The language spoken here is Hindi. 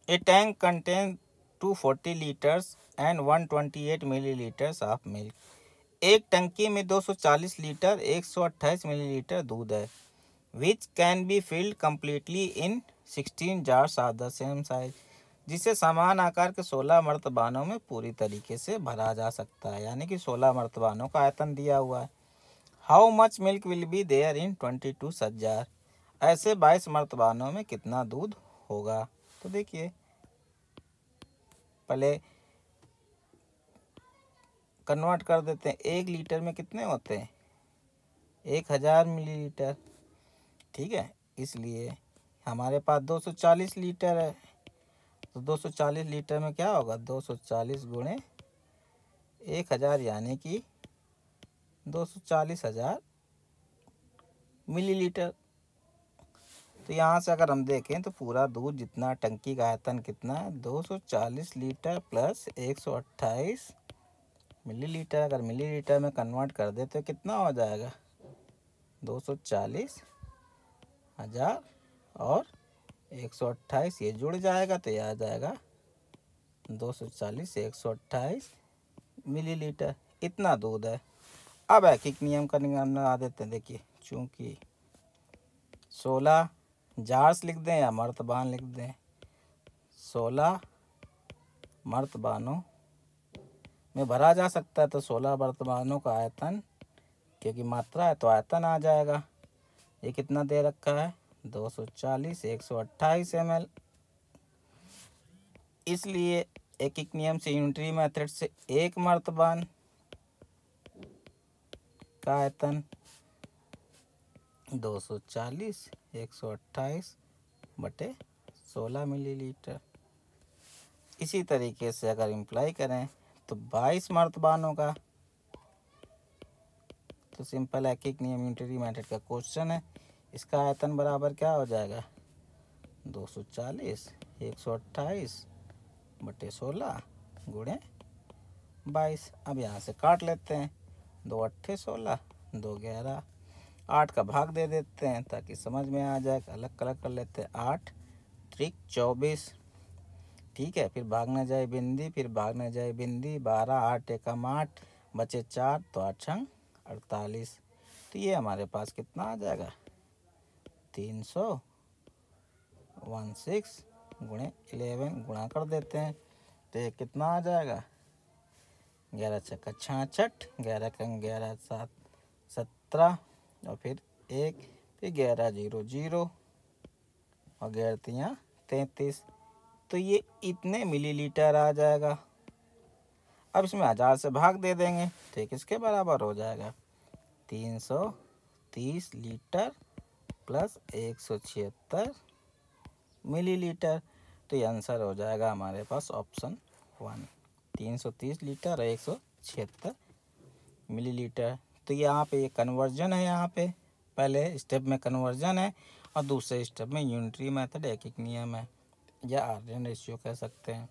A tank contain 240 litres and 128 millilitres of milk. एक टंकी में 240 लीटर 128 मिलीलीटर दूध है। Which can be filled completely in 16 jars of the same size, जिसे समान आकार के 16 मर्तबानों में पूरी तरीके से भरा जा सकता है। यानी कि 16 मर्तबानों का आयतन दिया हुआ है। How much milk will be there in 22 such jar, ऐसे 22 मर्तबानों में कितना दूध होगा। तो देखिए पहले कन्वर्ट कर देते हैं। 1 लीटर में कितने होते हैं? 1000 मिलीलीटर। ठीक है, इसलिए हमारे पास 240 लीटर है। तो 240 लीटर में क्या होगा? 240 गुणे 1000 यानी कि 240,000 मिलीलीटर। तो यहाँ से अगर हम देखें तो पूरा दूध जितना टंकी का आयतन कितना है? 240 लीटर प्लस 128 मिलीलीटर। अगर मिलीलीटर में कन्वर्ट कर दे तो कितना हो जाएगा? 240,000 और 128 ये जुड़ जाएगा तो ये आ जाएगा 240 128 मिलीलीटर। इतना दूध है। अब एक नियम का नियम लगा देते हैं। देखिए चूँकि 16 जार्स लिख दें या मर्तबान लिख दें, 16 मर्तबानों में भरा जा सकता है। तो 16 मर्तबानों का आयतन, क्योंकि मात्रा है तो आयतन आ जाएगा। ये कितना दे रखा है? 240 128 ml। इसलिए एक नियम से यूनिटरी मेथड से एक मर्तबान का आयतन 240 128 बटे 16 मिलीलीटर। इसी तरीके से अगर इम्प्लाई करें तो 22 मर्तबानों का, तो सिंपल एक नियम यूनिटरी मेथड का क्वेश्चन है। इसका आयतन बराबर क्या हो जाएगा? 240 128 बटे 16 गुणे 22। अब यहाँ से काट लेते हैं। 2 अट्ठे 16, 2 11, 8 का भाग दे देते हैं ताकि समझ में आ जाए। अलग अलग कर लेते हैं। 8 त्रिक 24। ठीक है, फिर भागने जाए बिंदी, फिर भागने जाए बिंदी। 12 8 एकम 8 बचे 4, तो 8 छंग 48। तो ये हमारे पास कितना आ जाएगा? 316 गुणे 11 गुणा कर देते हैं तो ये कितना आ जाएगा? 11 छक्का 66, 11 का 11 7 17 और फिर 1, फिर 11 0 0 और 11 3 33। तो ये इतने मिलीलीटर आ जाएगा। अब इसमें 1000 से भाग दे देंगे तो ये किसके बराबर हो जाएगा? 330 लीटर प्लस 176 मिलीलीटर। तो ये आंसर हो जाएगा हमारे पास ऑप्शन 1, 330 लीटर और 176 मिलीलीटर। तो यहाँ पे ये कन्वर्जन है। यहाँ पे पहले स्टेप में कन्वर्जन है और दूसरे स्टेप में यूनिटरी मेथड एक नियम है, या आर्यन रेशियो कह सकते हैं।